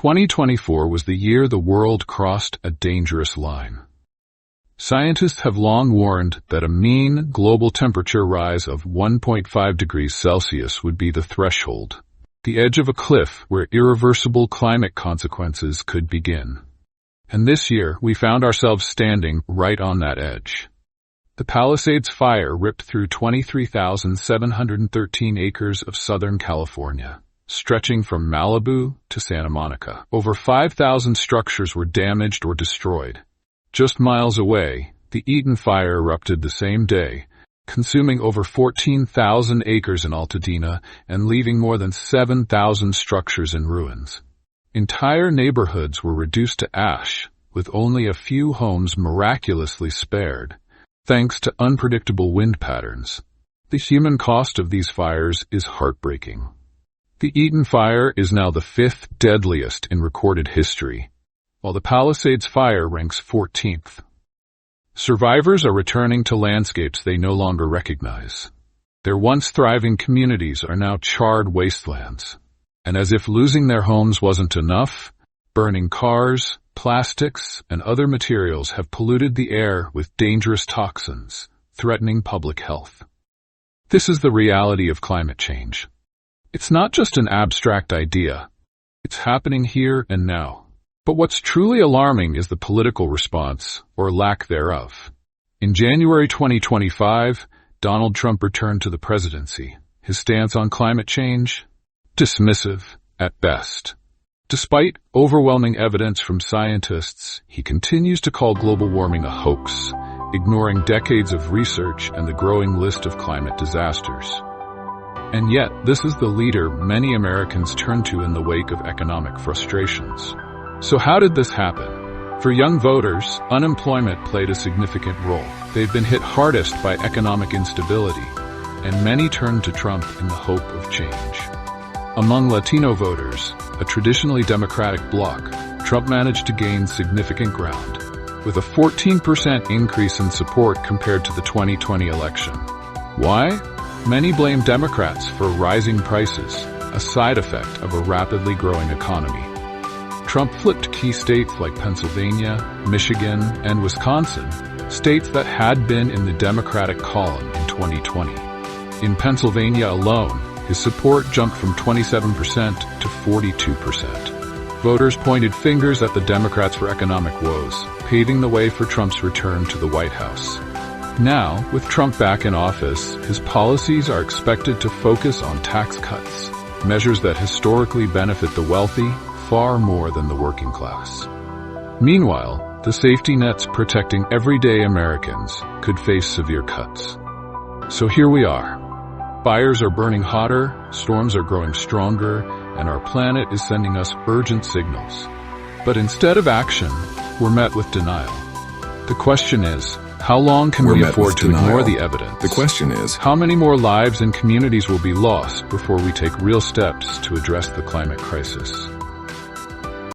2024 was the year the world crossed a dangerous line. Scientists have long warned that a mean global temperature rise of 1.5 degrees Celsius would be the threshold, the edge of a cliff where irreversible climate consequences could begin. And this year, we found ourselves standing right on that edge. The Palisades fire ripped through 23,713 acres of Southern California, stretching from Malibu to Santa Monica. Over 5,000 structures were damaged or destroyed. Just miles away, the Eaton Fire erupted the same day, consuming over 14,000 acres in Altadena and leaving more than 7,000 structures in ruins. Entire neighborhoods were reduced to ash, with only a few homes miraculously spared, thanks to unpredictable wind patterns. The human cost of these fires is heartbreaking. The Eaton Fire is now the 5th deadliest in recorded history, while the Palisades Fire ranks 14th. Survivors are returning to landscapes they no longer recognize. Their once thriving communities are now charred wastelands. And as if losing their homes wasn't enough, burning cars, plastics, and other materials have polluted the air with dangerous toxins, threatening public health. This is the reality of climate change. It's not just an abstract idea. It's happening here and now. But what's truly alarming is the political response, or lack thereof. In January 2025, Donald Trump returned to the presidency. His stance on climate change? Dismissive, at best. Despite overwhelming evidence from scientists, he continues to call global warming a hoax, ignoring decades of research and the growing list of climate disasters. And yet, this is the leader many Americans turn to in the wake of economic frustrations. So how did this happen? For young voters, unemployment played a significant role. They've been hit hardest by economic instability, and many turned to Trump in the hope of change. Among Latino voters, a traditionally Democratic bloc, Trump managed to gain significant ground, with a 14% increase in support compared to the 2020 election. Why? Many blame Democrats for rising prices, a side effect of a rapidly growing economy. Trump flipped key states like Pennsylvania, Michigan, and Wisconsin, states that had been in the Democratic column in 2020. In Pennsylvania alone, his support jumped from 27% to 42%. Voters pointed fingers at the Democrats for economic woes, paving the way for Trump's return to the White House. Now, with Trump back in office, his policies are expected to focus on tax cuts, measures that historically benefit the wealthy far more than the working class. Meanwhile, the safety nets protecting everyday Americans could face severe cuts. So here we are. Fires are burning hotter, storms are growing stronger, and our planet is sending us urgent signals. But instead of action, we're met with denial. The question is, how long can we afford to ignore the evidence? The question is, how many more lives and communities will be lost before we take real steps to address the climate crisis?